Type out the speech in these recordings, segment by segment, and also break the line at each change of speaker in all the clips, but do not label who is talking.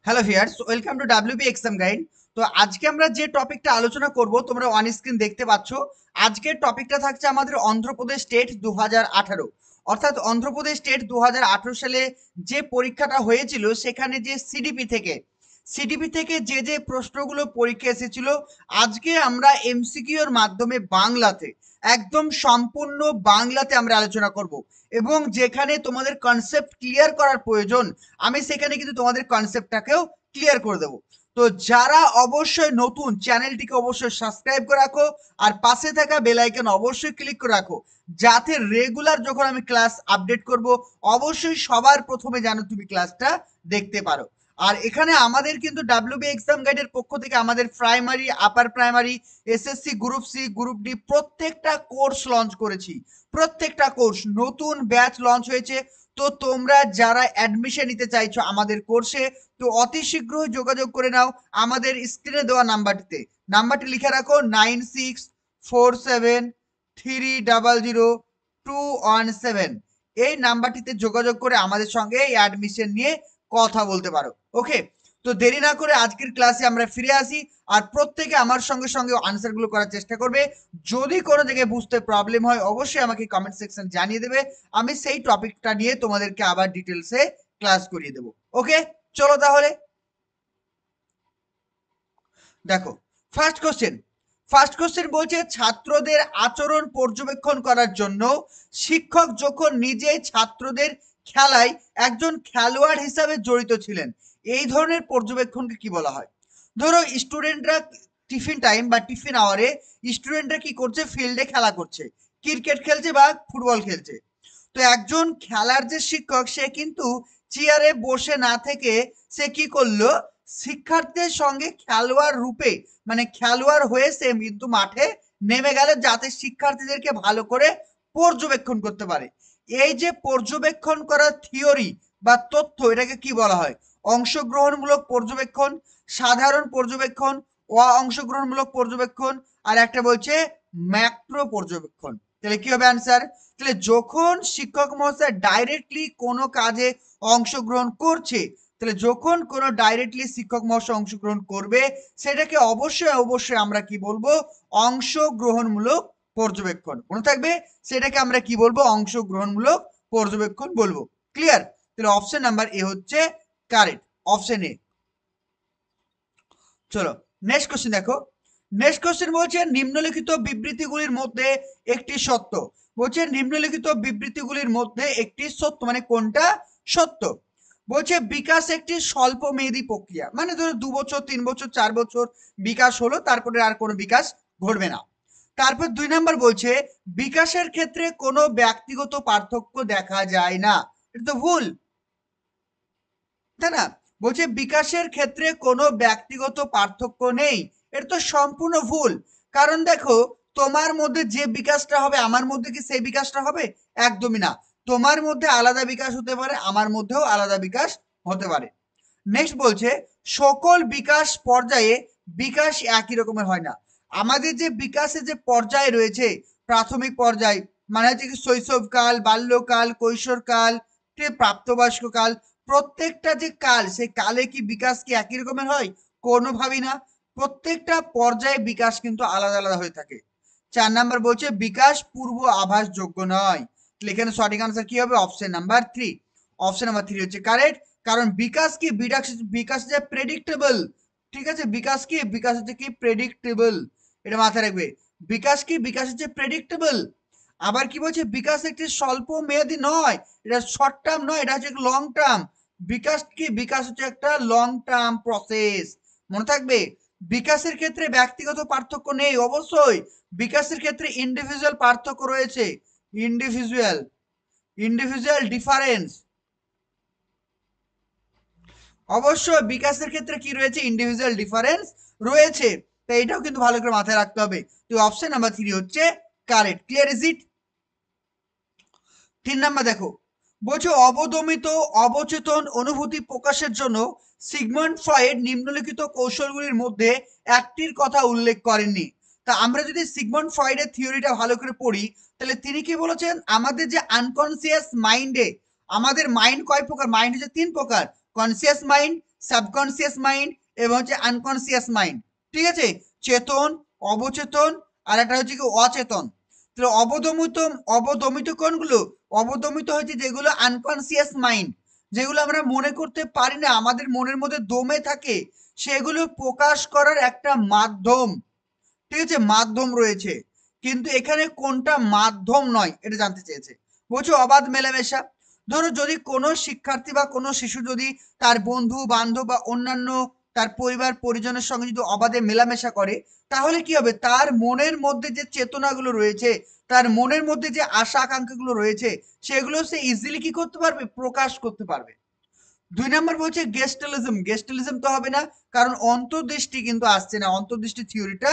Hello viewers, welcome to WB exam guide. তো আজকে আমরা যে টপিকটা আলোচনা করব তোমরা অন স্ক্রিন দেখতে পাচ্ছ। আজকের টপিকটা থাকছে আমাদের অন্ধ্রপ্রদেশ স্টেট 2018, অর্থাৎ অন্ধ্রপ্রদেশ স্টেট 2018 সালে যে পরীক্ষাটা হয়েছিল সেখানে যে সিডিপি থেকে যে যে প্রশ্নগুলো পরীক্ষা এসেছিল, আজকে আমরা এমসিকিউ এর মাধ্যমে বাংলাতে একদম সম্পূর্ণ বাংলাতে আমরা আলোচনা করব এবং যেখানে তোমাদের কনসেপ্ট ক্লিয়ার করার প্রয়োজন আমি সেখানে কিন্তু তোমাদের কনসেপ্টটাকেও ক্লিয়ার করে দেবো। তো যারা অবশ্যই নতুন, চ্যানেলটিকে অবশ্যই সাবস্ক্রাইব করে রাখো আর পাশে থাকা বেল আইকন অবশ্যই ক্লিক করে রাখো, যাতে রেগুলার যখন আমি ক্লাস আপডেট করব অবশ্যই সবার প্রথমে যেন তুমি ক্লাসটা দেখতে পারো। আর এখানে আমাদের কিন্তু ডাব্লিউবি এক্সাম গাইডের পক্ষ থেকে আমাদের primary, upper primary, SSC group C, group D প্রত্যেকটা কোর্স লঞ্চ করেছি। প্রত্যেকটা কোর্স নতুন ব্যাচ লঞ্চ হয়েছে। তো তোমরা যারা অ্যাডমিশন নিতে চাইছো আমাদের কোর্সে, তো অতি শীঘ্রই যোগাযোগ করে নাও আমাদের স্ক্রিনে দেওয়া নাম্বারটি লিখে রাখো 9647300217। এই নাম্বারটিতে যোগাযোগ করে আমাদের সঙ্গে অ্যাডমিশন নিয়ে কথা বলতে পারো। ওকে, তো দেরি না করে আজকের ক্লাসে আমরা ফিরে আসি আর প্রত্যেকে আমার সঙ্গে সঙ্গে আনসারগুলো করার চেষ্টা করবে। যদি কোনো জায়গায় বুঝতে প্রবলেম হয় অবশ্যই আমাকে কমেন্ট সেকশন জানিয়ে দেবে, আমি সেই টপিকটা নিয়ে তোমাদেরকে আবার ডিটেলসে ক্লাস করিয়ে দেবো। ওকে, চলো তাহলে দেখো। ফার্স্ট কোশ্চেন বলছে, ছাত্রদের আচরণ পর্যবেক্ষণ করার জন্য শিক্ষক যখন নিজেই ছাত্রদের খেলায় একজন খেলোয়াড় হিসাবে জড়িত ছিলেন, এই ধরনের পর্যবেক্ষণকে কি বলা হয়? ধরো স্টুডেন্টরা টিফিন টাইম বা টিফিন আওয়ারে স্টুডেন্টরা কি করছে, ফিল্ডে খেলা করছে, ক্রিকেট খেলছে বা ফুটবল খেলছে। তো একজন খেলার যে শিক্ষক সে কিন্তু চেয়ারে বসে না থেকে সে কি করলো, শিক্ষার্থীদের সঙ্গে খেলোয়াড় রূপে মানে খেলোয়াড় হয়ে সে কিন্তু মাঠে নেমে গেল, যাতে শিক্ষার্থীদেরকে ভালো করে পর্যবেক্ষণ করতে পারে। এই যে পর্যবেক্ষণ করার থিওরি বা তথ্য, এটাকে কি বলা হয়? অংশগ্রহণমূলক পর্যবেক্ষণ, সাধারণ পর্যবেক্ষণ, অংশগ্রহণমূলক পর্যবেক্ষণ, আর একটা বলছে ম্যাক্রো পর্যবেক্ষণ। তাহলে কি হবে অ্যান্সার? তাহলে যখন শিক্ষক মহাশয় ডাইরেক্টলি কোনো কাজে অংশগ্রহণ করছে, তাহলে যখন কোনো ডাইরেক্টলি শিক্ষক মহাশয় অংশগ্রহণ করবে সেটাকে অবশ্যই আমরা কি বলবো? অংশগ্রহণমূলক পর্যবেক্ষণ। মনে থাকবে, সেটাকে আমরা কি বলবো? অংশগ্রহণমূলক পর্যবেক্ষণ বলবো। ক্লিয়ার? তাহলে অপশন নাম্বার এ হচ্ছে কারেক্ট, অপশন এ। চলো নেক্সট কোশ্চেন দেখো। নেক্সট কোশ্চেন বলছে, নিম্নলিখিত বিবৃতিগুলির মধ্যে একটি সত্য। বলছে নিম্নলিখিত বিবৃতিগুলির মধ্যে একটি সত্য, মানে কোনটা সত্য? বলছে বিকাশ একটি স্বল্প মেয়াদী প্রক্রিয়া, মানে ধরো 2 বছর 3 বছর 4 বছর বিকাশ হলো, তারপরে আর কোনো বিকাশ ঘটবে না। তারপর 2 নম্বর বলছে, বিকাশের ক্ষেত্রে কোনো ব্যক্তিগত পার্থক্য দেখা যায় না। এটা তো ভুল, তাই না? বলছে বিকাশের ক্ষেত্রে কোনো ব্যক্তিগত পার্থক্য নেই, এটা তো সম্পূর্ণ ভুল। কারণ দেখো, তোমার মধ্যে যে বিকাশটা হবে আমার মধ্যে কি সেই বিকাশটা হবে? একদমই না। তোমার মধ্যে আলাদা বিকাশ হতে পারে, আমার মধ্যেও আলাদা বিকাশ হতে পারে। নেক্সট বলছে, সকল বিকাশ পর্যায়ে বিকাশ একই রকমের হয় না। আমাদের যে বিকাশের যে পর্যায় রয়েছে, প্রাথমিক পর্যায় মানে হচ্ছে কি শৈশবকাল, বাল্যকাল, কৈশোরকাল, প্রাপ্তবয়স্ক কাল, প্রত্যেকটা যে কাল সেই কালে কি বিকাশ কি একই রকমের হয়? কোনোভাবেই না। প্রত্যেকটা পর্যায়ে বিকাশ কিন্তু আলাদা আলাদা হয়ে থাকে। 4 নম্বর বলছে, বিকাশ পূর্ব আভাস যোগ্য নয়। তাহলে এখানে সঠিক আনসার কি হবে? Option number 3। অপশন নাম্বার 3 হচ্ছে কারেক্ট। কারণ বিকাশ কি, বিকাশ যে প্রেডিক্টেবল। ঠিক আছে, বিকাশ হচ্ছে কি প্রেডিক্টেবল, এটা মাথায় রাখবে। বিকাশ হচ্ছে প্রেডিক্টেবল। আবার কি বলছে, বিকাশ একটি স্বল্প মেয়াদী নয়, এটা শর্ট টার্ম নয়, এটা হচ্ছে লং টার্ম। বিকাশ হচ্ছে একটা লং টার্ম প্রসেস। মনে থাকবে, বিকাশের ক্ষেত্রে ব্যক্তিগত পার্থক্য নেই। অবশ্যই বিকাশের ক্ষেত্রে ইন্ডিভিজুয়াল পার্থক্য রয়েছে, ইন্ডিভিজুয়াল ইন্ডিভিজুয়াল ডিফারেন্স। অবশ্যই বিকাশের ক্ষেত্রে কি রয়েছে? ইন্ডিভিজুয়াল ডিফারেন্স রয়েছে। তো এটাও কিন্তু ভালো করে মাথায় রাখতে হবে। তো অপশন নাম্বার 3 হচ্ছে correct. Clear is it? 3 number দেখো, বলছে অবদমিত অবচেতন অনুভূতি প্রকাশের জন্য সিগমন্ড ফ্রয়েড নিম্নলিখিত কৌশলগুলির মধ্যে একটির কথা উল্লেখ করেননি। তা আমরা যদি সিগমন্ড ফ্রয়েডের থিওরিটা ভালো করে পড়ি, তাহলে তিনি কি বলেছেন, আমাদের যে আনকনসিয়াস মাইন্ডে, আমাদের মাইন্ড কয় প্রকার? মাইন্ড হচ্ছে 3 প্রকার: কনসিয়াস মাইন্ড, সাবকনসিয়াস মাইন্ড এবং হচ্ছে আনকনসিয়াস মাইন্ড। ঠিক আছে, চেতন, অবচেতন, আর একটা হচ্ছে কি অচেতন। তাহলে অবদমিত কোনগুলো? অবদমিত হচ্ছে যেগুলো আনকনসিয়াস মাইন্ড, যেগুলো আমরা মনে করতে পারি না, আমাদের মনের মধ্যে দমে থাকে, সেগুলো প্রকাশ করার একটা মাধ্যম। ঠিক আছে, মাধ্যম রয়েছে, কিন্তু এখানে কোনটা মাধ্যম নয় এটা জানতে চেয়েছে। বলছো অবাধ মেলামেশা। ধরো যদি কোনো শিক্ষার্থী বা কোনো শিশু যদি তার বন্ধু বান্ধব বা অন্যান্য তার পরিবার পরিজনের সঙ্গে যদি অবাধে মেলামেশা করে, তাহলে কি হবে? তার মনের মধ্যে যে চেতনাগুলো রয়েছে, তার মনের মধ্যে যে আশা আকাঙ্ক্ষাগুলো রয়েছে, সেগুলো সে ইজিলি কি করতে পারবে? প্রকাশ করতে পারবে। 2 নম্বর বলছে গেস্টালিজম। গেস্টালিজম তো হবে না, কারণ অন্তর্দৃষ্টি কিন্তু আসছে না, অন্তর্দৃষ্টি থিওরিটা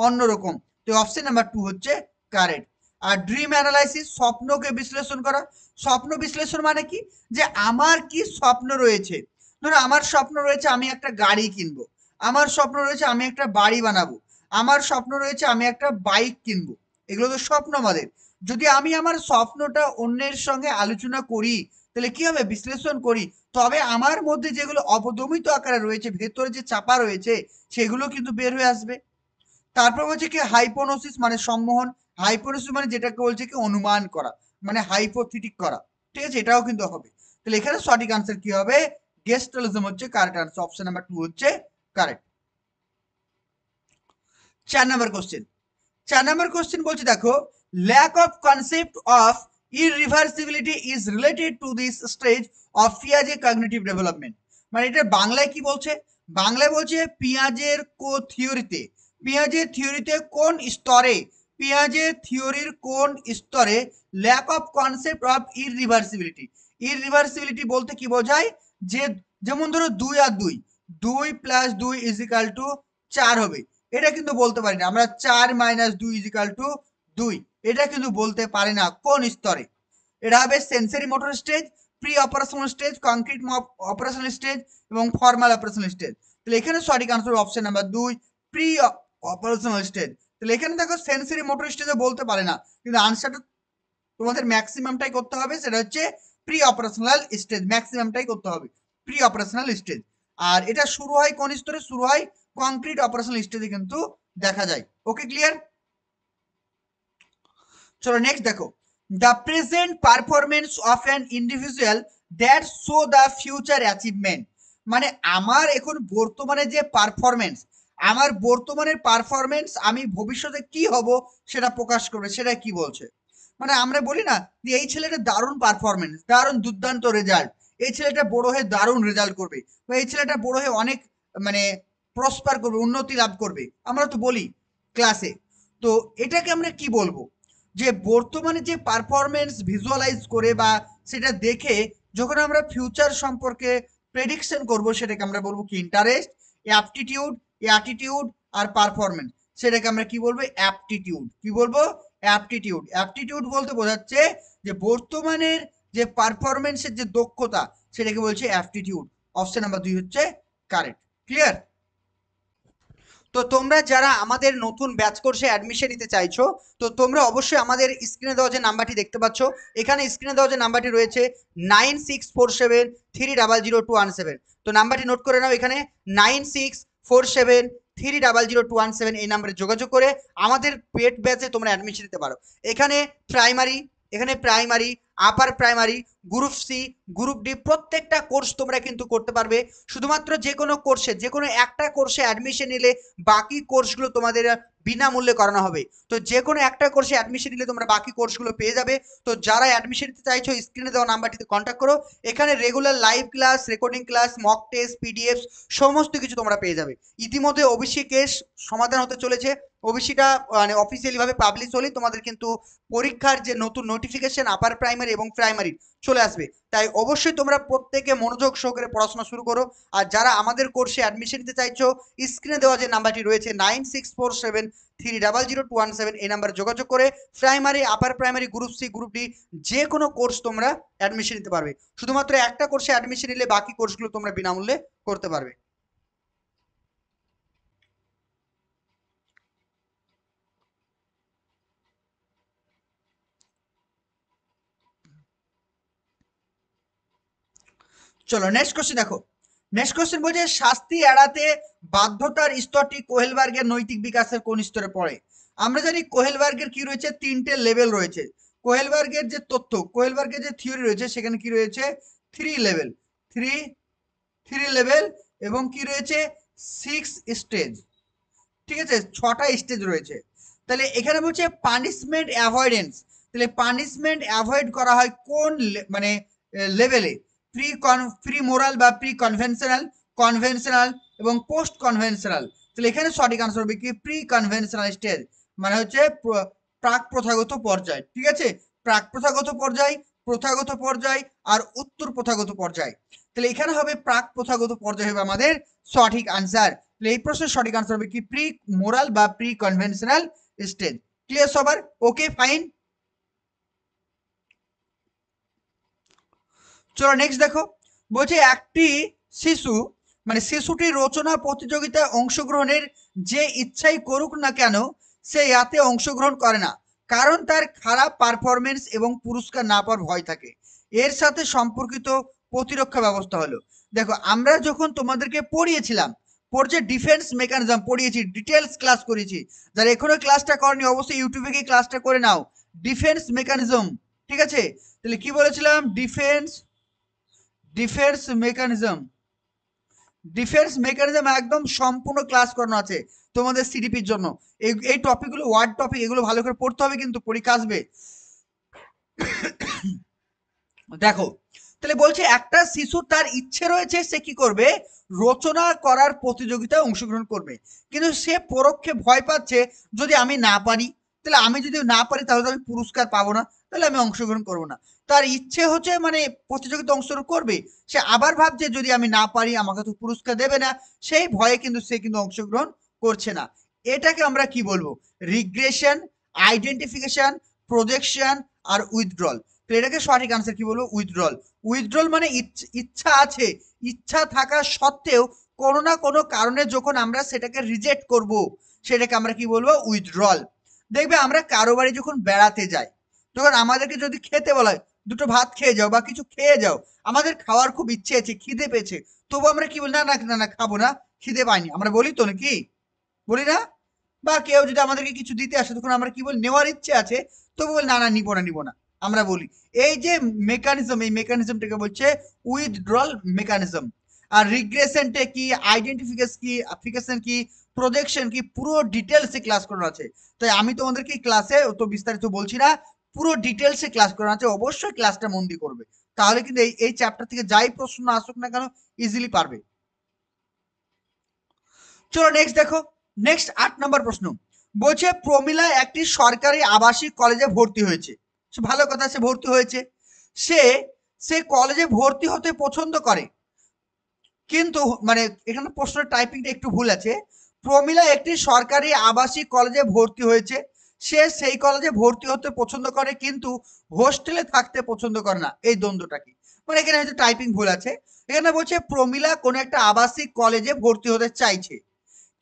অন্যরকম। তো অপশন নাম্বার 2 হচ্ছে কারেক্ট। আর ড্রিম অ্যানালাইসিস, স্বপ্নকে বিশ্লেষণ করা। স্বপ্ন বিশ্লেষণ মানে কি? যে আমার কি স্বপ্ন রয়েছে। ধরো আমার স্বপ্ন রয়েছে আমি একটা গাড়ি কিনবো, আমার স্বপ্ন রয়েছে আমি একটা বাড়ি বানাবো, আমার স্বপ্ন রয়েছে আমি একটা বাইক কিনবো। এগুলো তো স্বপ্ন আমাদের। যদি আমি আমার স্বপ্নটা অন্যের সঙ্গে আলোচনা করি, তাহলে কি হবে? বিশ্লেষণ করি, তবে আমার মধ্যে যেগুলো অবদমিত আকারে রয়েছে, ভেতরে যে চাপা রয়েছে, সেগুলো কিন্তু বের হয়ে আসবে। তারপর বলছে কি হাইপোনোসিস মানে সম্মোহন। হাইপোনোসিস মানে যেটাকে বলছে কি অনুমান করা, মানে হাইপোথিটিক করা। ঠিক আছে, এটাও কিন্তু হবে। তাহলে এখানে সঠিক আনসার কি হবে? গেস্টালিজম হচ্ছে কারেক্ট আনসার, অপশন নাম্বার 2 হচ্ছে correct. 4 number question. 4 number question বলছে দেখো, lack of concept of irreversibility is related to this stage of পিয়াজে কগনিটিভ ডেভেলপমেন্ট। মানে এটা বাংলায় কি বলছে? বাংলায় বলছে পিয়াজের থিওরিতে, পিয়াজের থিওরিতে কোন স্তরে, পিয়াজের থিওরির কোন স্তরে ল্যাক অফ কনসেপ্ট অফ ইররিভার্সিবিলিটি। ইররিভার্সিবিলিটি বলতে কি বোঝায়? যে যেমন ধরো 2 আর 2, 2 প্লাস 2 ইজ ইকাল টু 4 হবে, এটা কিন্তু বলতে পারি না আমরা। 4 মাইনাস 2 ইজ ইকাল টু 2, এটা কিন্তু বলতে পারি না। কোন স্তরে? এটা হবে sensory motor stage, pre operational stage, concrete operational stage এবং ফর্মাল অপারেশনাল স্টেজ। তাহলে এখানে সঠিক answer option number 2, pre operational stage. তাহলে এখানে দেখো সেন্সরি মোটর স্টেজে বলতে পারে না, কিন্তু আনসারটা তোমাদের ম্যাক্সিমামটাই করতে হবে, সেটা হচ্ছে প্রি অপারেশনাল স্টেজ, ম্যাক্সিমামটাই করতে হবে প্রি অপারেশনাল স্টেজ। আর এটা শুরু হয় কোন স্তরে? শুরু হয় কংক্রিট অপারেশনাল স্টেজে কিন্তু দেখা যায়। ওকে, ক্লিয়ার? চলো নেক্সট দেখো, the present performance of an individual that show the future achievement. মানে আমার এখন বর্তমানে যে পারফরমেন্স, আমার বর্তমানের পারফরমেন্স আমি ভবিষ্যতে কি হব সেটা প্রকাশ করবে, সেটা কি বলছে? মানে আমরা বলি না যে এই ছেলেটা দারুণ পারফরমেন্স, দারুণ দুর্দান্ত রেজাল্ট, এই ছেলেটা বড় হয়ে দারুণ রেজাল্ট করবে, বা এই ছেলেটা বড় হয়ে অনেক মানে প্রসপার করবে, উন্নতি লাভ করবে, আমরা তো বলি ক্লাসে। তো এটাকে আমরা কি বলবো? যে বর্তমানে যে পারফরমেন্স ভিজুয়ালাইজ করে বা সেটা দেখে যখন আমরা ফিউচার সম্পর্কে প্রেডিকশন করব, সেটাকে আমরা বলবো কি? ইন্টারেস্ট, অ্যাপটিটিউড, অ্যাটিটিউড আর পারফরমেন্স, সেটাকে আমরা কি বলবো? অ্যাপটিটিউড। কি বলবো? অ্যাপটিটিউড। অ্যাপটিটিউড বলতে বোঝাচ্ছে যে বর্তমানের যে পারফরমেন্সের যে দক্ষতা, সেটাকে বলছে অ্যাপটিটিউড। অপশন নাম্বার 2 হচ্ছে কারেক্ট। ক্লিয়ার? তো তোমরা যারা আমাদের নতুন ব্যাচ কোর্সে অ্যাডমিশন নিতে চাইছো, তো তোমরা অবশ্যই আমাদের স্ক্রিনে দেওয়া যে নাম্বারটি দেখতে পাচ্ছ, এখানে স্ক্রিনে দেওয়া যে নাম্বারটি রয়েছে 9647300217। তো নাম্বারটি নোট করে নাও, এখানে 9647300217, এই নাম্বারে যোগাযোগ করে আমাদের পেড ব্যাচে তোমরা অ্যাডমিশন নিতে পারো। এখানে primary, upper primary, group C, group D প্রত্যেকটা কোর্স তোমরা কিন্তু করতে পারবে। শুধুমাত্র যে কোনো কোর্সে, যে কোনো একটা কোর্সে অ্যাডমিশন নিলে বাকি কোর্সগুলো তোমাদের বিনামূল্যে করানো হবে। তো যে কোনো একটা কোর্সে অ্যাডমিশন নিলে তোমরা বাকি কোর্সগুলো পেয়ে যাবে। তো যারা অ্যাডমিশন নিতে চাইছো স্ক্রিনে দেওয়া নাম্বারটিতে কন্ট্যাক্ট করো। এখানে regular live class, recording class, mock test, PDF সমস্ত কিছু তোমরা পেয়ে যাবে। ইতিমধ্যে ওবিসি কেস সমাধান হতে চলেছে, ওবিসিটা মানে অফিসিয়ালি ভাবে পাবলিশ হলেই তোমাদের কিন্তু পরীক্ষার যে নতুন নোটিফিকেশন আপার প্রাইমারি এবং প্রাইমারি চলে আসবে। তাই অবশ্যই তোমরা প্রত্যেকে মনোযোগ সহকারে পড়াশোনা শুরু করো। আর যারা আমাদের কোর্সে অ্যাডমিশন নিতে চাইছো, স্ক্রিনে দেওয়া যে নাম্বারটি রয়েছে 9647300217, এই নাম্বারে যোগাযোগ করে primary, upper primary, group C, group D যে কোনো কোর্স তোমরা অ্যাডমিশন নিতে পারবে। শুধুমাত্র একটা কোর্সে অ্যাডমিশন নিলে বাকি কোর্সগুলো তোমরা বিনামূল্যে করতে পারবে। চলো নেক্সট কোশ্চেন দেখো, নেক্সট কোশ্চেন বলছে শাস্তি এড়াতে বাধ্যতার স্তরটি কোহেলবার্গের নৈতিক বিকাশের কোন স্তরে পড়ে? আমরা জানি কোহেলবার্গের কি রয়েছে, তিনটে লেভেল রয়েছে। কোহেলবার্গের যে তথ্য, কোহেলবার্গের যে থিওরি রয়েছে সেখানে কি রয়েছে, three level, three three level এবং কি রয়েছে, 6 স্টেজ। ঠিক আছে, 6টা স্টেজ রয়েছে। তাহলে এখানে বলছে পানিশমেন্ট অ্যাভয়েডেন্স, তাহলে পানিশমেন্ট অ্যাভয়েড করা হয় কোন মানে লেভেলে, প্রি মোরাল বা প্রি কনভেনশনাল, কনভেনশনাল এবং পোস্ট কনভেনশনাল। তাহলে এখানে সঠিক আনসার হবে কি প্রি কনভেনশনাল স্টেজ, মানে হচ্ছে প্রাক প্রথাগত পর্যায়। ঠিক আছে, প্রাক প্রথাগত পর্যায়, প্রথাগত পর্যায় আর উত্তর প্রথাগত পর্যায়। তাহলে এখানে হবে প্রাক প্রথাগত পর্যায় হবে আমাদের সঠিক আনসার। তাহলে এই প্রশ্নের সঠিক আনসার হবে কি প্রি মোরাল বা প্রি কনভেনশনাল স্টেজ। ক্লিয়ার সবার? Okay fine. চলো নেক্সট দেখো, বলছে একটি শিশু মানে শিশুটি রচনা প্রতিযোগিতায় অংশগ্রহণের যে ইচ্ছাই করুক না কেন সে ইয়াতে অংশগ্রহণ করে না, কারণ তার খারাপ পারফরমেন্স এবং পুরস্কার না পাওয়ার ভয় থাকে। এর সাথে সম্পর্কিত প্রতিরক্ষা ব্যবস্থা হলো, দেখো আমরা যখন তোমাদেরকে পড়িয়েছিলাম, পড়ছে ডিফেন্স মেকানিজম পড়িয়েছি, ডিটেলস ক্লাস করেছি। যারা এখনো ক্লাসটা করেনি অবশ্যই ইউটিউবে গিয়ে ক্লাসটা করে নাও, ডিফেন্স মেকানিজম। ঠিক আছে, তাহলে কি বলেছিলাম, defence defence mechanism, defence mechanism একদম সম্পূর্ণ ক্লাস করানো আছে তোমাদের সিডিপির জন্য। এই টপিকগুলো ওয়ার্ড টপিক, এগুলো ভালো করে পড়তে হবে কিন্তু পরীক্ষা আসবে। দেখো, তাহলে বলছে একটা শিশু তার ইচ্ছে রয়েছে সে কি করবে, রচনা করার প্রতিযোগিতায় অংশগ্রহণ করবে, কিন্তু সে পরোক্ষে ভয় পাচ্ছে যদি আমি না পারি, তাহলে আমি যদি না পারি তাহলে তো আমি পুরস্কার পাবো না, তাহলে আমি অংশগ্রহণ করবো না। তার ইচ্ছে হচ্ছে মানে প্রতিযোগিতা অংশগ্রহণ করবে, সে আবার ভাবছে যদি আমি না পারি আমাকে তো পুরস্কার দেবে না, সেই ভয়ে কিন্তু সে কিন্তু অংশগ্রহণ করছে না। এটাকে আমরা কি বলবো, রিগ্রেশন, আইডেন্টিফিকেশন, প্রজেকশন আর উইথড্রল। তো এটাকে সঠিক আনসার কি বলবো, উইথড্রল। উইথড্রল মানে ইচ্ছা আছে, ইচ্ছা থাকা সত্ত্বেও কোনো না কোনো কারণে যখন আমরা সেটাকে রিজেক্ট করব, সেটাকে আমরা কি বলবো, উইথড্রল। দেখবে আমরা কারো বাড়ি যখন বেড়াতে যাই, তখন আমাদেরকে যদি খেতে বলা হয় দুটো ভাত খেয়ে যাও বা কিছু খেয়ে যাও, আমাদের খাওয়ার খুব ইচ্ছে আছে, খিদে পেয়েছে, তবু আমরা কি বলি, না না না না খাবো না, খিদে পাইনি, আমরা বলি তো নাকি, বলি না? বা কেউ যদি আমাদেরকে কিছু দিতে আসে তখন আমরা কি বলি, নেওয়ার ইচ্ছে আছে, তবু বলি না না নিবো না নিবো না, আমরা বলি। এই যে মেকানিজম, এই মেকানিজমটাকে বলছে উইথড্রল মেকানিজম। আর রিগ্রেশনটা কি, আইডেন্টিফিকেশন কি, প্রজেকশন কি, পুরো ডিটেলসে ক্লাস করানো আছে। তাই আমি তোমাদেরকে ক্লাসে তো বিস্তারিত বলছি না, পুরো ডিটেলসে ক্লাস করানো আছে, অবশ্যই ক্লাসটা মন দিয়ে করবে, তাহলে কিন্তু এই চ্যাপ্টার থেকে যাই প্রশ্ন আসুক না কেন ইজিলি পারবে। চলো নেক্সট দেখো, নেক্সট 8 নম্বর প্রশ্ন বলছে প্রমিলা একটি সরকারি আবাসিক কলেজে ভর্তি হয়েছে, ভালো কথা, সে ভর্তি হয়েছে, সে সে কলেজে ভর্তি হতে পছন্দ করে, কিন্তু মানে এখানে প্রশ্নের টাইপিংটা একটু ভুল আছে। প্রমিলা একটি সরকারি আবাসিক কলেজে ভর্তি হয়েছে, সে সেই কলেজে ভর্তি হতে পছন্দ করে কিন্তু হোস্টেলে থাকতে পছন্দ করে না, এই দ্বন্দ্বটা কি, মানে এখানে হয়তো টাইপিং ভুল আছে। এখানে বলছে প্রমিলা কোন একটা আবাসিক কলেজে ভর্তি হতে চাইছে,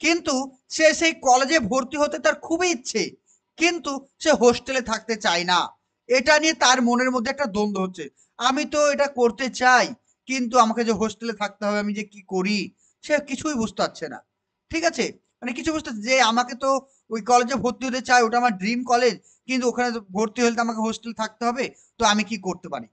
কিন্তু সে সেই কলেজে ভর্তি হতে তার খুবই ইচ্ছে, কিন্তু সে হোস্টেলে থাকতে চায় না। এটা নিয়ে তার মনের মধ্যে একটা দ্বন্দ্ব হচ্ছে, আমি তো এটা করতে চাই কিন্তু আমাকে যে হোস্টেলে থাকতে হবে আমি যে কি করি, সে কিছুই বুঝতে পারছে না। ঠিক আছে, মানে কিছু বুঝতে যে আমাকে তো ওই কলেজে ভর্তি হতে চাই, ওটা আমার ড্রিম কলেজ, কিন্তু ওখানে ভর্তি হলে তো আমাকে হোস্টেলে থাকতে হবে, তো আমি কি করতে পারি।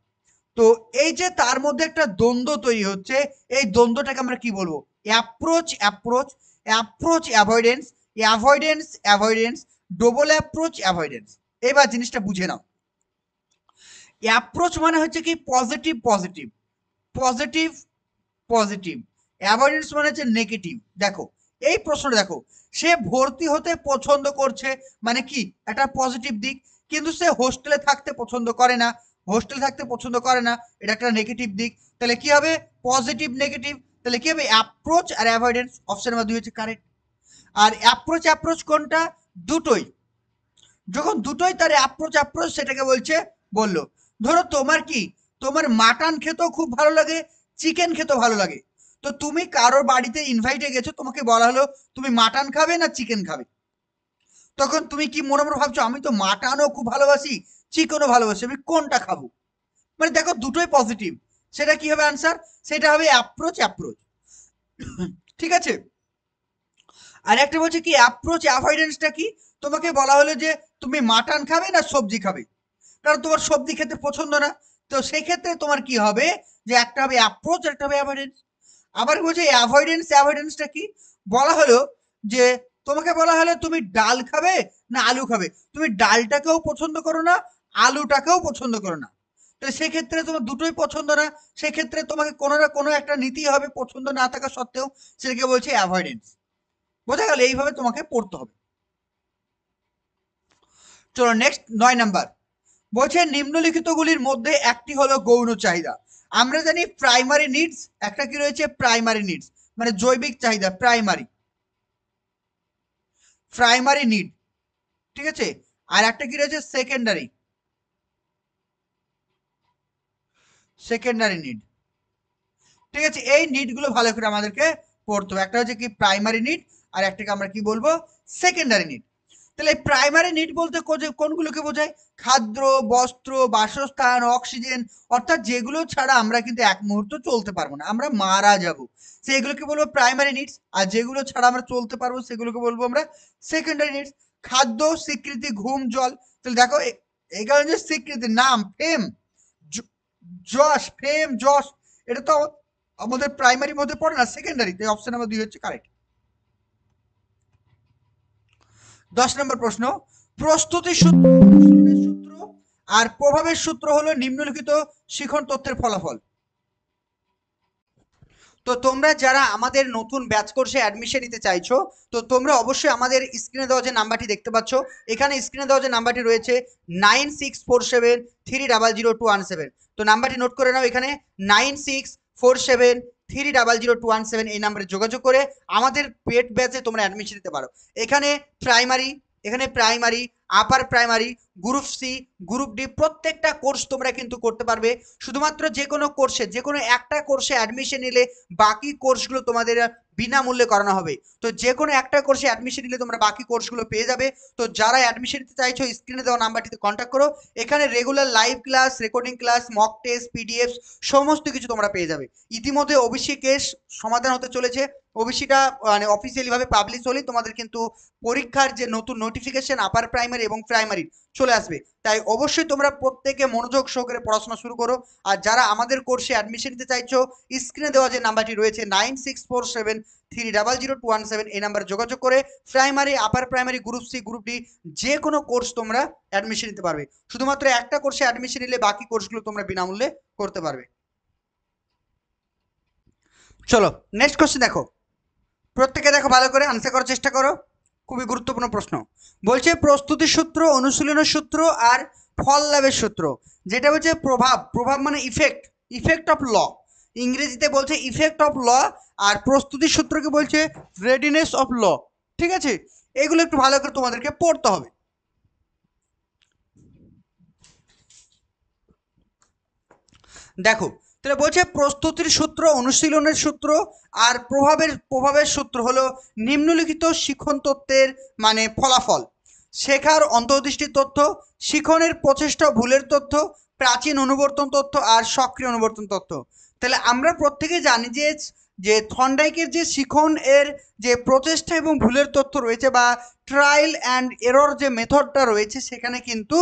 তো এই যে তার মধ্যে একটা দ্বন্দ্ব তৈরি হচ্ছে, এই দ্বন্দ্বটাকে আমরা কি বলবো, approach approach, approach avoidance, avoidance avoidance, double approach avoidance. এবার জিনিসটা বুঝে নাও, অ্যাপ্রোচ মানে হচ্ছে কি positive positive, positive positive, avoidance মানে হচ্ছে নেগেটিভ। দেখো এই প্রশ্নটা দেখো, সে ভর্তি হতে পছন্দ করছে মানে কি একটা পজিটিভ দিক, কিন্তু সে হোস্টেলে থাকতে পছন্দ করে না, হোস্টেলে থাকতে পছন্দ করে না, এটা একটা নেগেটিভ দিক। তাহলে কি হবে, পজিটিভ নেগেটিভ, তাহলে কি হবে অ্যাপ্রোচ আর অ্যাভয়েডেন্স, অপশন নাম্বার 2 হচ্ছে কারেক্ট। আর অ্যাপ্রোচ অ্যাপ্রোচ কোনটা, দুটোই, যখন দুটোই তার অ্যাপ্রোচ অ্যাপ্রোচ সেটাকে বলছে, বললো ধরো তোমার কি, তোমার মাটন খেতেও খুব ভালো লাগে, চিকেন খেতেও ভালো লাগে, তো তুমি কারোর বাড়িতে ইনভাইটে গেছো, তোমাকে বলা হলো তুমি মাটন খাবে না চিকেন খাবে, তখন তুমি কি মনে মনে ভাবছো আমি তো মাটনও খুব ভালোবাসি চিকেনও ভালোবাসি, আমি কোনটা খাবো, মানে দেখো দুটোই পজিটিভ, সেটা কি হবে আনসার, সেটা হবে অ্যাপ্রোচ অ্যাপ্রোচ। ঠিক আছে। আর একটা বলছে কি অ্যাপ্রোচ অ্যাভয়েডেন্সটা কি, তোমাকে বলা হলো যে তুমি মাটন খাবে না সবজি খাবে, কারণ তোমার সবজি খেতে পছন্দ না, তো সেই ক্ষেত্রে তোমার কি হবে যে একটা হবে অ্যাপ্রোচ, একটা হবে অ্যাভয়েডেন্স। আবার বলছে অ্যাভয়েডেন্সটা কি, বলা হলো যে তোমাকে বলা হলো তুমি ডাল খাবে না আলু খাবে, তুমি ডালটাকেও পছন্দ করো না, আলুটাকেও পছন্দ করো না, তো সেক্ষেত্রে তোমার দুটোই পছন্দ না, সেক্ষেত্রে তোমাকে কোনো না কোনো একটা নিতেই হবে পছন্দ না থাকা সত্ত্বেও, সেটাকে বলছে অ্যাভয়েডেন্স। বোঝা গেল, এইভাবে তোমাকে পড়তে হবে। চলো নেক্সট 9 নাম্বার, বলছে নিম্নলিখিতগুলির মধ্যে একটি হলো গৌণ চাহিদা। আমরা জানি প্রাইমারি নিডস, একটা কি রয়েছে প্রাইমারি নিডস, মানে জৈবিক চাহিদা, প্রাইমারি নিড, ঠিক আছে। আর একটা কি রয়েছে সেকেন্ডারি নিড, ঠিক আছে। এই নিডগুলো ভালো করে আমাদেরকে পড়তে হবে, একটা হচ্ছে কি প্রাইমারি নিড, আর একটাকে আমরা কি বলবো সেকেন্ডারি নিড। তাহলে প্রাইমারি নিড বলতে কোনগুলোকে বোঝায়, খাদ্য, বস্ত্র, বাসস্থান, অক্সিজেন, অর্থাৎ যেগুলো ছাড়া আমরা কিন্তু এক মুহূর্ত চলতে পারবো না, আমরা মারা যাব, সেগুলোকে বলবো প্রাইমারি নিডস। আর যেগুলো ছাড়া আমরা চলতে পারবো সেগুলোকে বলবো আমরা সেকেন্ডারি নিডস। খাদ্য, স্বীকৃতি, ঘুম, জল। তাহলে দেখো এখানে যে স্বীকৃতি, নাম, ফেম, যশ, এটা তো আমাদের প্রাইমারির মধ্যে পড়ে না, সেকেন্ডারি, তাই অপশন নাম্বার 2 হচ্ছে কারেক্ট। 10 নম্বর প্রশ্ন, প্রস্তুতি সূত্র, অনুশীলনের সূত্র আর প্রভাবের সূত্র হলো নিম্নলিখিত শিখন তথ্যের ফলাফল। তো তোমরা যারা আমাদের নতুন ব্যাচ কোর্সে অ্যাডমিশন নিতে চাইছো, তো তোমরা অবশ্যই আমাদের স্ক্রিনে দেওয়া যে নাম্বারটি দেখতে পাচ্ছ, এখানে স্ক্রিনে দেওয়া যে নাম্বারটি রয়েছে 9647300217, তো নাম্বারটি নোট করে নাও, এখানে 9647300217 এই নাম্বারে যোগাযোগ করে আমাদের পেড ব্যাচে তোমরা অ্যাডমিশন নিতে পারো। এখানে primary, upper primary, group C, group D, প্রত্যেকটা কোর্স তোমরা কিন্তু করতে পারবে। শুধুমাত্র যে কোনো কোর্সে, যে কোনো একটা কোর্সে অ্যাডমিশন নিলে বাকি কোর্সগুলো তোমাদের বিনামূল্যে করানো হবে। তো যে কোনো একটা কোর্সে অ্যাডমিশন নিলে তোমরা বাকি কোর্সগুলো পেয়ে যাবে। তো যারা অ্যাডমিশন নিতে চাইছো স্ক্রিনে দেওয়া নাম্বারটিতে কন্ট্যাক্ট করো, এখানে regular live class, recording class, mock test, PDF সমস্ত কিছু তোমরা পেয়ে যাবে। ইতিমধ্যে ওবিসি কেস সমাধান হতে চলেছে, ওবিসিটা মানে অফিসিয়ালি ভাবে পাবলিশ হলেই তোমাদের কিন্তু পরীক্ষার যে নতুন নোটিফিকেশন আপার প্রাইমারি এবং প্রাইমারি চলে আসবে। তাই অবশ্যই তোমরা প্রত্যেকে মনোযোগ সহকারে পড়াশোনা শুরু করো। আর যারা আমাদের কোর্সে অ্যাডমিশন নিতে চাইছো স্ক্রিনে দেওয়া যে নাম্বারটি রয়েছে 9647300217 এই নাম্বারে যোগাযোগ করে primary, upper primary, group C, group D যে কোনো কোর্স তোমরা অ্যাডমিশন নিতে পারবে। শুধুমাত্র একটা কোর্সে অ্যাডমিশন নিলে বাকি কোর্সগুলো তোমরা বিনামূল্যে করতে পারবে। চলো নেক্সট কোশ্চেন দেখো, প্রত্যেকে দেখো ভালো করে আনসার করার চেষ্টা করো, খুবই গুরুত্বপূর্ণ প্রশ্ন। বলছে প্রস্তুতির সূত্র, অনুশীলনের সূত্র আর ফল লাভের সূত্র, যেটা বলছে প্রভাব মানে ইফেক্ট অফ ল, ইংরেজিতে বলছে ইফেক্ট অফ ল, আর প্রস্তুতির সূত্রকে বলছে রেডিনেস অফ ল, ঠিক আছে। এগুলো একটু ভালো করে তোমাদেরকে পড়তে হবে। দেখো তাহলে বলছে প্রস্তুতির সূত্র, অনুশীলনের সূত্র আর প্রভাবের সূত্র হলো নিম্নলিখিত শিখন তত্ত্বের মানে ফলাফল, শেখার অন্তর্দৃষ্টির তথ্য, শিখনের প্রচেষ্টা ভুলের তথ্য, প্রাচীন অনুবর্তন তথ্য আর সক্রিয় অনুবর্তন তথ্য। তাহলে আমরা প্রত্যেকে জানি যে যে থর্নডাইকের যে শিখন এর যে প্রচেষ্টা এবং ভুলের তথ্য রয়েছে বা ট্রায়াল অ্যান্ড এরর যে মেথডটা রয়েছে, সেখানে কিন্তু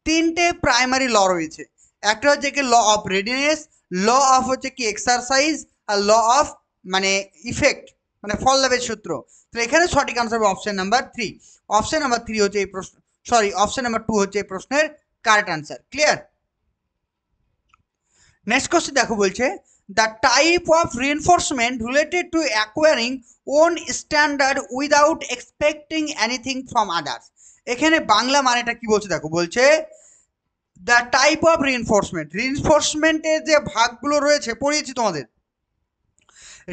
3টে প্রাইমারি ল রয়েছে। একটা হচ্ছে কি law of readiness, law of হচ্ছে কি এক্সারসাইজ, আর ল অফ মানে ইফেক্ট মানে ফল লাভের সূত্র। তো এখানে সঠিক আনসার হবে অপশন নাম্বার 3। অপশন নাম্বার 3 হচ্ছে এই প্রশ্ন, অপশন নাম্বার 2 হচ্ছে এই প্রশ্নের correct answer. Clear? Next question দেখো, বলছে the type of reinforcement related to acquiring own standard without expecting anything from others. এখানে বাংলা মানেটা কি বলছে দেখো, বলছে দ্য টাইপ অফ রিএনফোর্সমেন্টের যে ভাগগুলো রয়েছে, পড়িয়েছি তোমাদের,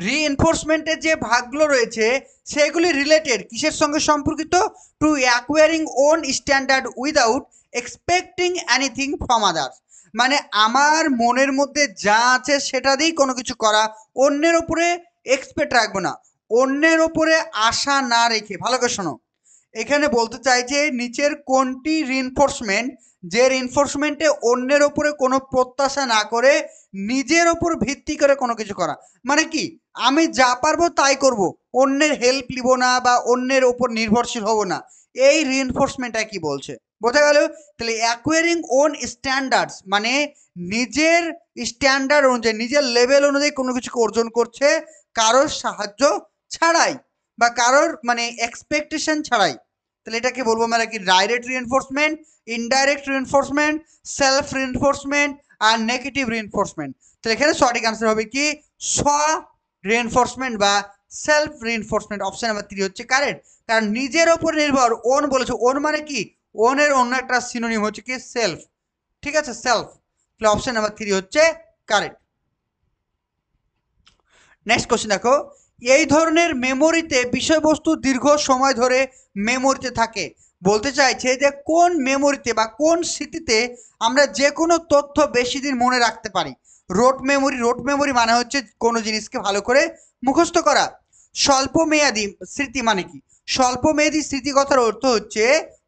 রিএনফোর্সমেন্টের যে ভাগগুলো রয়েছে সেগুলি রিলেটেড কিসের সঙ্গে সম্পর্কিত, to acquiring own standard without expecting anything from others, মানে আমার মনের মধ্যে যা আছে সেটা দিয়েই কোনো কিছু করা, অন্যের ওপরে এক্সপেক্ট রাখবো না, অন্যের ওপরে আশা না রেখে। ভালো করে শোনো, এখানে বলতে চাইছে নিচের কোনটি রিএনফোর্সমেন্ট যে রিএনফোর্সমেন্টে অন্যের ওপরে কোনো প্রত্যাশা না করে নিজের ওপর ভিত্তি করে কোনো কিছু করা, মানে কি আমি যা পারবো তাই করব, অন্যের হেল্প নিব না বা অন্যের ওপর নির্ভরশীল হব না, এই রিইনফোর্সমেন্টটা কি বলছে, বোঝা গেল? তাহলে অ্যাকোয়ারিং ওন স্ট্যান্ডার্ডস মানে নিজের স্ট্যান্ডার্ড অনুযায়ী নিজের লেভেল অনুযায়ী কোনো কিছু অর্জন করছে কারোর সাহায্য ছাড়াই বা কারোর মানে এক্সপেকটেশন ছাড়াই। তাহলে এটাকে বলবো আমরা কি direct reinforcement, indirect reinforcement, self reinforcement আর নেগেটিভ রিইনফোর্সমেন্ট। তাহলে এখানে সঠিক আনসার হবে কি স্ব রিইনফোর্সমেন্ট বা সেলফ রিইনফোর্সমেন্ট, অপশন নাম্বার 3 হচ্ছে কারেক্ট। কারণ নিজের ওপর নির্ভর, ওন বলেছে, ওন মানে কি ওনের অন্য একটা সিনোনিম হচ্ছে কি সেলফ, ঠিক আছে সেলফ। তাহলে অপশন নাম্বার 3 হচ্ছে কারেক্ট। নেক্সট কোশ্চেন দেখো, এই ধরনের মেমোরিতে বিষয়বস্তু দীর্ঘ সময় ধরে মেমোরিতে থাকে, বলতে চাইছে যে কোন মেমোরিতে বা কোন স্মৃতিতে আমরা যে কোনো তথ্য বেশি দিন মনে রাখতে পারি। রোট মেমোরি, রোট মেমোরি মানে হচ্ছে কোনো জিনিসকে ভালো করে মুখস্থ করা। স্বল্প মেয়াদি স্মৃতি মানে কি, স্বল্প মেয়াদি স্মৃতি কথার অর্থ হচ্ছে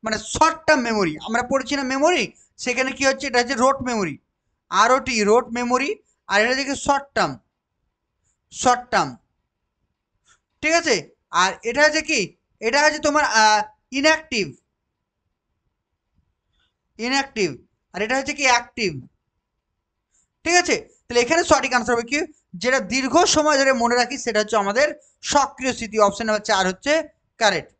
মানে শর্ট টার্ম মেমোরি, আমরা পড়ছি না মেমোরি, সেখানে কি হচ্ছে এটা হচ্ছে রোট মেমোরি, আরওটি রোট মেমোরি, আর এটা হচ্ছে শর্ট টার্ম, শর্ট টার্ম, ঠিক আছে। আর এটা হচ্ছে কি, এটা হচ্ছে তোমার ইনঅ্যাক্টিভ, ইনঅ্যাক্টিভ, আর এটা হচ্ছে কি অ্যাক্টিভ, ঠিক আছে। তাহলে এখানে সঠিক আনসার হবে কি যেটা দীর্ঘ সময় ধরে মনে রাখি সেটা হচ্ছে আমাদের সক্রিয় স্মৃতি, অপশন নাম্বার 4 হচ্ছে কারেক্ট।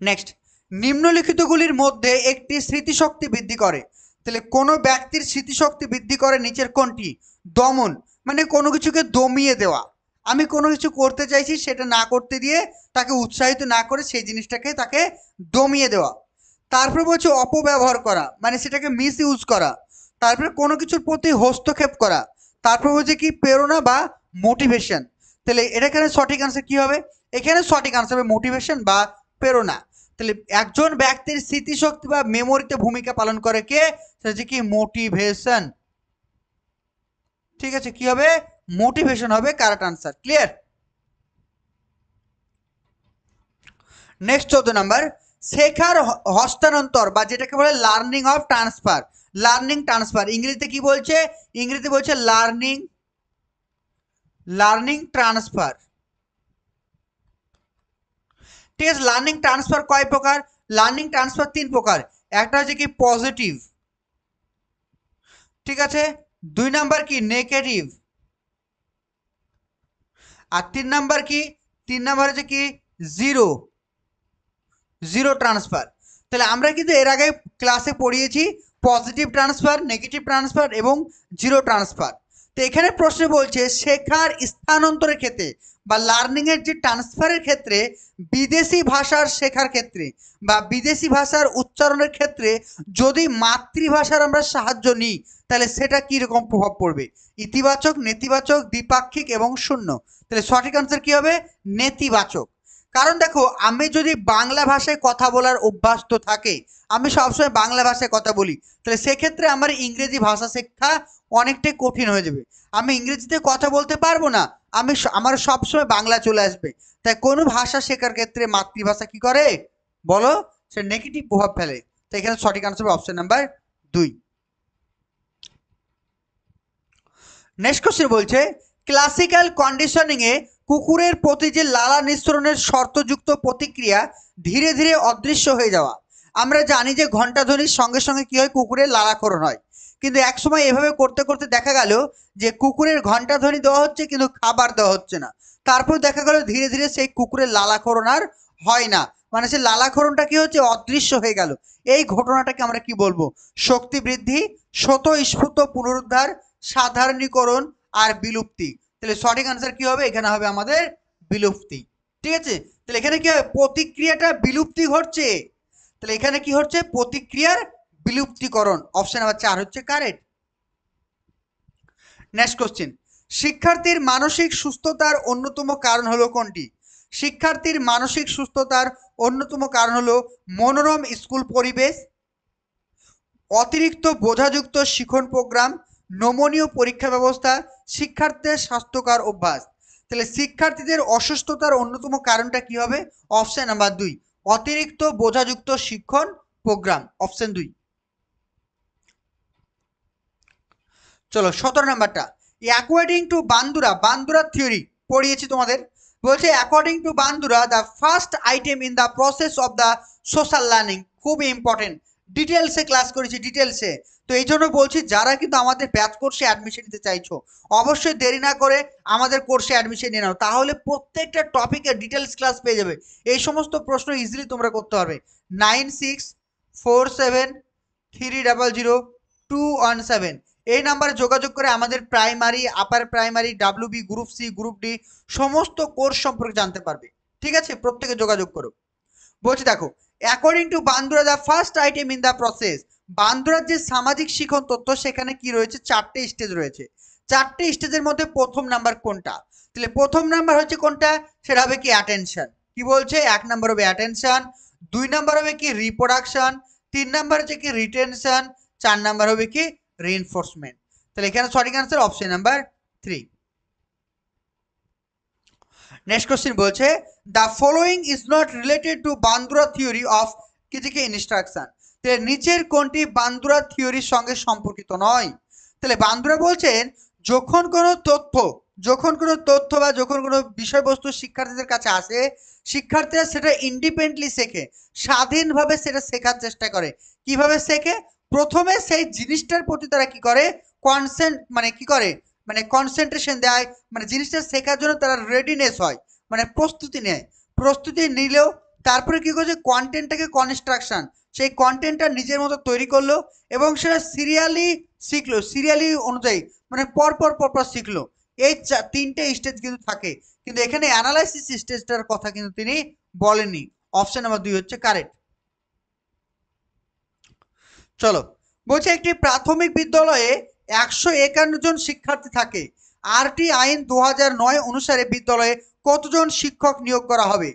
নেক্সট, নিম্নলিখিতগুলির মধ্যে একটি স্মৃতিশক্তি বৃদ্ধি করে, তাহলে কোনো ব্যক্তির স্মৃতিশক্তি বৃদ্ধি করে নিচের কোনটি? দমন মানে কোনো কিছুকে দমিয়ে দেওয়া, আমি কোনো কিছু করতে চাইছি সেটা না করতে দিয়ে তাকে উৎসাহিত না করে সেই জিনিসটাকে তাকে দমিয়ে দেওয়া। তারপরে বলছে অপব্যবহার করা মানে সেটাকে মিস ইউজ করা। তারপরে কোনো কিছুর প্রতি হস্তক্ষেপ করা। তারপর বলছে কি প্রেরণা বা মোটিভেশন। তাহলে এটা এখানে সঠিক আনসার কি হবে? এখানে সঠিক আনসার হবে মোটিভেশন বা প্রেরণা। তাহলে একজন ব্যক্তির স্মৃতিশক্তি বা মেমোরিতে ভূমিকা পালন করে কে? সেটা হচ্ছে কি মোটিভেশন, ঠিক আছে। কি হবে? মোটিভেশন হবে correct answer, clear. Next 14 number, শেখার হস্তান্তর বা যেটাকে বলে learning of transfer, learning transfer ইংরেজিতে কি বলছে? ইংরেজিতে বলছে লার্নিং, লার্নিং ট্রান্সফার, ঠিক আছে। লার্নিং ট্রান্সফার কয় প্রকার? লার্নিং ট্রান্সফার 3 প্রকার। একটা হচ্ছে কি পজিটিভ, ঠিক আছে, 2 নাম্বার কি নেগেটিভ, আর 3 নাম্বার কি, 3 নাম্বার হচ্ছে কি জিরো, জিরো ট্রান্সফার। তাহলে আমরা কিন্তু এর আগে ক্লাসে পড়িয়েছি পজিটিভ ট্রান্সফার, নেগেটিভ ট্রান্সফার এবং জিরো ট্রান্সফার। তো এখানে প্রশ্ন বলছে শেখার স্থানান্তরের ক্ষেত্রে বা লার্নিং এর যে ট্রান্সফারের ক্ষেত্রে বিদেশি ভাষার শেখার ক্ষেত্রে বা বিদেশি ভাষার উচ্চারণের ক্ষেত্রে যদি মাতৃভাষার আমরা সাহায্য নিই তাহলে সেটা কি রকম প্রভাব পড়বে? ইতিবাচক, নেতিবাচক, দ্বিপাক্ষিক এবং শূন্য। তাহলে সঠিক আনসার কি হবে? নেতিবাচক। কারণ দেখো আমি যদি বাংলা ভাষায় কথা বলার অভ্যাস তো থাকে, আমি সবসময় বাংলা ভাষায় কথা বলি, তাহলে সেক্ষেত্রে আমার ইংরেজি ভাষা শেখা অনেকটাই কঠিন হয়ে যাবে, আমি ইংরেজিতে কথা বলতে পারবো না, আমার সবসময় বাংলা চলে আসবে। তাই কোনো ভাষা শেখার ক্ষেত্রে মাতৃভাষা কি করে বলো? সে নেগেটিভ প্রভাব ফেলে। তো এখানে সঠিক answer option number 2। Next question বলছে ক্লাসিক্যাল কন্ডিশনিং এ কুকুরের প্রতি যে লালা নিঃসরণের শর্তযুক্ত প্রতিক্রিয়া ধীরে ধীরে অদৃশ্য হয়ে যাওয়া। আমরা জানি যে ঘণ্টাধ্বনির সঙ্গে সঙ্গে কি হয়? কুকুরের লালাক্ষরণ হয়। কিন্তু একসময় এভাবে করতে করতে দেখা গেল যে কুকুরের ঘণ্টাধ্বনি দেওয়া হচ্ছে কিন্তু খাবার দেওয়া হচ্ছে না। তারপর দেখা গেল ধীরে ধীরে সেই কুকুরের লালাক্ষরণ আর হয় না, মানে সেই লালাক্ষরণটা কি হচ্ছে? অদৃশ্য হয়ে গেল। এই ঘটনাটাকে আমরা কি বলবো? শক্তি বৃদ্ধি, স্বতঃস্ফূর্ত পুনরুদ্ধার, সাধারণীকরণ আর বিলুপ্তি। তাহলে সঠিক আনসার কি হবে? এখানে হবে আমাদের বিলুপ্তি, ঠিক আছে। তাহলে এখানে কি হবে? প্রতিক্রিয়াটা বিলুপ্তি ঘটছে, তাহলে এখানে কি হচ্ছে? প্রতিক্রিয়ার বিলুপ্তিকরণ, অপশন নাম্বার 4 হচ্ছে কারেক্ট। নেক্সট কোশ্চেন, শিক্ষার্থীর মানসিক সুস্থতার অন্যতম কারণ হলো কোনটি? শিক্ষার্থীর মানসিক সুস্থতার অন্যতম কারণ হলো মনোরম স্কুল পরিবেশ, অতিরিক্ত বোঝাযুক্ত শিখন প্রোগ্রাম, নমনীয় পরীক্ষা ব্যবস্থা, শিক্ষার্থীদের স্বাস্থ্যকর অভ্যাস। তাহলে শিক্ষার্থীদের অসুস্থতার অন্যতম কারণটা কি হবে? অপশন নাম্বার 2, অতিরিক্ত বোঝাযুক্ত শিক্ষণ প্রোগ্রাম, অপশন 2। চলো 17 নাম্বারটা, according to Bandura, Bandura theory পড়িয়েছি তোমাদের। বলছে according to Bandura the first item in the process of the social learning, খুবই ইম্পর্টেন্ট, ডিটেলসে ক্লাস করেছি ডিটেলসে। তো এই জন্য বলছি যারা কিন্তু আমাদের ব্যাচ কোর্সে অ্যাডমিশন নিতে চাইছো অবশ্যই দেরি না করে আমাদের কোর্সে অ্যাডমিশন নিয়ে নাও, তাহলে প্রত্যেকটা টপিকের ডিটেলস ক্লাস পেয়ে যাবে। এই সমস্ত প্রশ্ন ইজিলি তোমরা করতে পারবে। 9647300217 এই নাম্বারে যোগাযোগ করে আমাদের primary, upper primary, WB, group C, group D সমস্ত কোর্স সম্পর্কে জানতে পারবে। ঠিক আছে, প্রত্যেকে যোগাযোগ করো। বলছি দেখো, according to Bandura the first item in the process, বান্দুরার যে সামাজিক শিখন তত্ত্ব সেখানে কি রয়েছে, 4টে স্টেজ রয়েছে। 4টে স্টেজের মধ্যে প্রথম নাম্বার কোনটা? তাহলে প্রথম নাম্বার হচ্ছে কোনটা, সেটা হবে কি অ্যাটেনশন। কি বলছে, 1 নাম্বার হবে অ্যাটেনশন, 2 নাম্বার হবে কি রিপ্রোডাকশন, 3 নাম্বার হচ্ছে কি রিটেনশন, 4 নাম্বার হবে কি রিইনফোর্সমেন্ট। তাহলে এখানে সঠিক answer option number 3। Next question বলছে the following is not related to Bandura theory of কিজিকে ইনস্ট্রাকশন, তাহলে নিচের কোনটি বান্দুরা থিওরির সঙ্গে সম্পর্কিত নয়? তাহলে বান্দুরা বলছেন যখন কোনো তথ্য বা যখন কোনো বিষয়বস্তু শিক্ষার্থীদের কাছে আসে, শিক্ষার্থীরা সেটা ইন্ডিপেন্ডেন্টলি শেখে, স্বাধীনভাবে সেটা শেখার চেষ্টা করে। কিভাবে শেখে? প্রথমে সেই জিনিসটার প্রতি তারা কি করে, কনসেন্ট্রেশন দেয়, মানে জিনিসটা শেখার জন্য তারা রেডিনেস হয়, মানে প্রস্তুতি নেয়। প্রস্তুতি নিলেও তারপরে কি করছে, কন্টেন্টটাকে কনস্ট্রাকশন, সেই কন্টেন্টটা নিজের মতো তৈরি করলো এবং সেটা সিরিয়ালি শিখলো, সিরিয়ালি অনুযায়ী মানে পরপর শিখলো। এই 3টে স্টেজ কিন্তু থাকে, কিন্তু এখানে অ্যানালাইসিস স্টেজটার কথা কিন্তু তিনি বলেননি। অপশন নাম্বার 2 হচ্ছে কারেক্ট। চলো, বলছে একটি প্রাথমিক বিদ্যালয়ে 151 জন শিক্ষার্থী থাকে, আরটি আইন 2009 অনুসারে বিদ্যালয়ে কতজন শিক্ষক নিয়োগ করা হবে?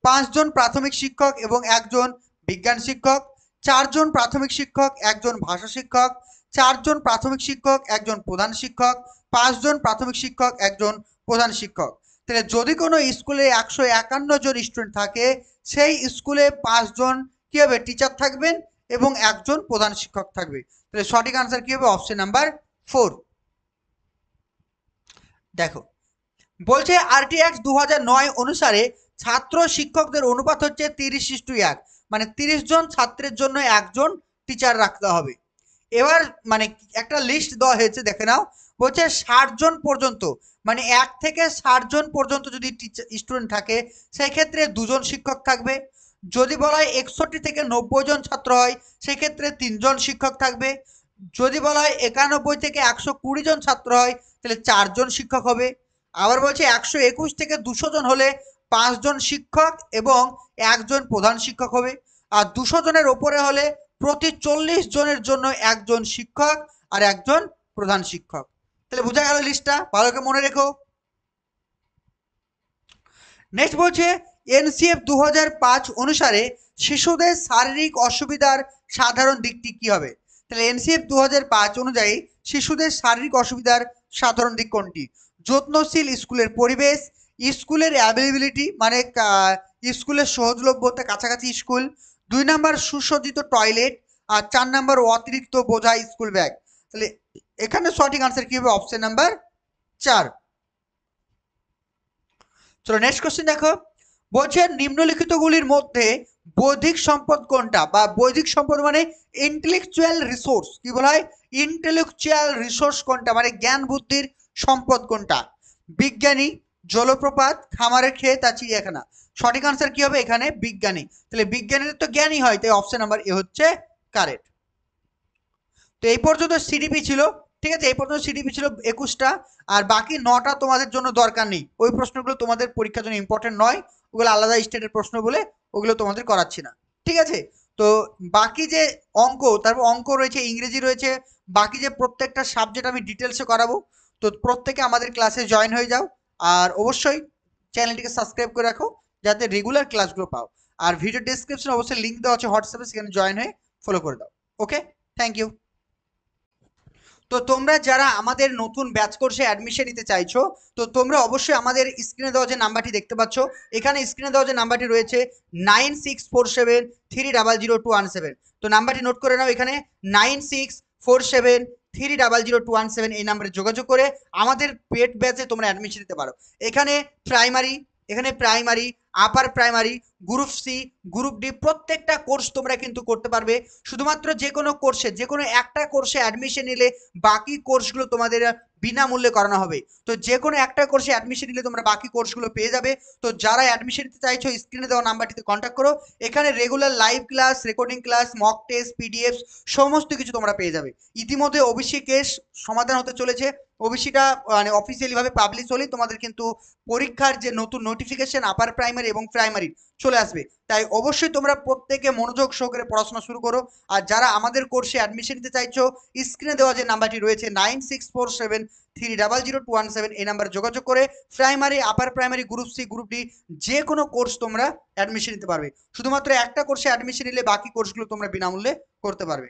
5 জন প্রাথমিক শিক্ষক এবং 1 জন বিজ্ঞান শিক্ষক, 4 জন প্রাথমিক শিক্ষক, 1 জন ভাষা শিক্ষক, 4 জন প্রাথমিক শিক্ষক, 1 জন প্রধান শিক্ষক, 5 জন প্রাথমিক শিক্ষক, 1 জন প্রধান শিক্ষক। তাহলে যদি কোনো স্কুলে 151 জন স্টুডেন্ট থাকে, সেই স্কুলে 5 জন কি হবে, টিচার থাকবেন এবং 1 জন প্রধান শিক্ষক থাকবে। তাহলে সঠিক আনসার কি হবে, অপশন নাম্বার 4। দেখো, বলছে আরটি অ্যাক্ট 2009 অনুসারে ছাত্র শিক্ষকদের অনুপাত হচ্ছে 30:1, মানে 30 জন ছাত্রের জন্য 1 জন টিচার রাখতে হবে। এবার মানে একটা লিস্ট দেওয়া হয়েছে, দেখে নাও। বলছে 60 জন পর্যন্ত, মানে 1 থেকে 60 জন পর্যন্ত যদি স্টুডেন্ট থাকে সেই ক্ষেত্রে 2 জন শিক্ষক থাকবে। যদি বলা হয় 61 থেকে 90 জন ছাত্র হয় সেক্ষেত্রে 3 জন শিক্ষক থাকবে। যদি বলা হয় 91 থেকে 120 জন ছাত্র হয় তাহলে 4 জন শিক্ষক হবে। আবার বলছে 121 থেকে 200 জন হলে 5 জন শিক্ষক এবং 1 জন প্রধান শিক্ষক হবে। আর 200 জনের ওপরে হলে প্রতি 40 জনের জন্য 1 জন শিক্ষক আর 1 জন প্রধান শিক্ষক। তাহলে বোঝা গেল লিস্টটা, ভালো করে মনে রেখো। নেক্সট বলছে এনসিএফ 2005 অনুসারে শিশুদের শারীরিক অসুবিধার সাধারণ দিকটি কি হবে? তাহলে এনসিএফ 2005 অনুযায়ী শিশুদের শারীরিক অসুবিধার সাধারণ দিক কোনটি? যত্নশীল স্কুলের পরিবেশ, স্কুলের অ্যাভেলেবিলিটি মানে স্কুলের সহজলভ্যতা, কাছাকাছি স্কুল, 2 নাম্বার সুসজ্জিত টয়লেট, আর 4 নাম্বার অতিরিক্ত বোঝা স্কুল ব্যাগ। তাহলে এখানে সঠিক আনসার কি হবে, অপশন নাম্বার 4। চলো নেক্সট কোশ্চেন দেখো, বলছে নিম্নলিখিতগুলির মধ্যে বৌদ্ধিক সম্পদ কোনটা, বা বৌদ্ধিক সম্পদ মানে ইন্টেলেকচুয়াল রিসোর্স, কি বলা হয়, ইন্টেলেকচুয়াল রিসোর্স কোনটা, মানে জ্ঞান বুদ্ধির সম্পদ কোনটা? বিজ্ঞানী, জলপ্রপাত, খামারের ক্ষেত আর চিড়িয়াখানা। সঠিক আনসার কি হবে এখানে, বিজ্ঞানী। তাহলে বিজ্ঞানীদের তো জ্ঞানী হয়, তাই অপশন নাম্বার এ হচ্ছে কারেক্ট। তো এই পর্যন্ত সিডিপি ছিল, ঠিক আছে, এই পর্যন্ত সিডিপি ছিল 21টা, আর বাকি 9টা তোমাদের জন্য দরকার নেই। ওই প্রশ্নগুলো তোমাদের পরীক্ষার জন্য ইম্পর্টেন্ট নয়, ওগুলো আলাদা স্টেটের প্রশ্ন বলে ওগুলো তোমাদের করাচ্ছি না, ঠিক আছে। তো বাকি যে অঙ্ক, তারপর অঙ্ক রয়েছে, ইংরেজি রয়েছে, বাকি যে প্রত্যেকটা সাবজেক্ট আমি ডিটেলসে করাবো। তো প্রত্যেকে আমাদের ক্লাসে জয়েন হয়ে যাও, আর অবশ্যই চ্যানেলটিকে সাবস্ক্রাইব করে রাখো যাতে রেগুলার ক্লাসগুলো পাও। আর ভিডিও ডেসক্রিপশনে অবশ্যই লিঙ্ক দেওয়া আছে হোয়াটসঅ্যাপে, সেখানে জয়েন হয়ে ফলো করে দাও। ওকে, থ্যাংক ইউ। তো তোমরা যারা আমাদের নতুন ব্যাচ কোর্সে অ্যাডমিশন নিতে চাইছো, তো তোমরা অবশ্যই আমাদের স্ক্রিনে দেওয়া যে নাম্বারটি দেখতে পাচ্ছ, এখানে স্ক্রিনে দেওয়া যে নাম্বারটি রয়েছে 9647300217, তো নাম্বারটি নোট করে নাও, এখানে 9647 3000217 এই নাম্বারে যোগাযোগ করে আমাদের পেড ব্যাচে তোমরা অ্যাডমিশন নিতে পারো। এখানে primary, upper primary, group C, group D প্রত্যেকটা কোর্স তোমরা কিন্তু করতে পারবে। শুধুমাত্র যে কোনো একটা কোর্সে অ্যাডমিশন নিলে বাকি কোর্সগুলো তোমাদের বিনামূল্যে করানো হবে। তো যে কোনো একটা কোর্সে অ্যাডমিশন নিলে তোমরা বাকি কোর্সগুলো পেয়ে যাবে। তো যারা অ্যাডমিশন নিতে চাইছো স্ক্রিনে দেওয়া নাম্বারটিতে কন্ট্যাক্ট করো। এখানে regular live class, recording class, mock test, PDF সমস্ত কিছু তোমরা পেয়ে যাবে। ইতিমধ্যে ওবিসি কেস সমাধান হতে চলেছে। ওবিসিটা মানে অফিসিয়ালি ভাবে পাবলিশ হলেই তোমাদের কিন্তু পরীক্ষার যে নতুন নোটিফিকেশন আপার প্রাইমারি এবং প্রাইমারি চলে আসবে। তাই অবশ্যই তোমরা প্রত্যেকে মনোযোগ সহকারে পড়াশোনা শুরু করো। আর যারা আমাদের কোর্সে অ্যাডমিশন নিতে চাইছো স্ক্রিনে দেওয়া যে নাম্বারটি রয়েছে 9647300217 এই নাম্বারে যোগাযোগ করে primary, upper primary, group C, group D যে কোনো কোর্স তোমরা অ্যাডমিশন নিতে পারবে। শুধুমাত্র একটা কোর্সে অ্যাডমিশন নিলে বাকি কোর্সগুলো তোমরা বিনামূল্যে করতে পারবে।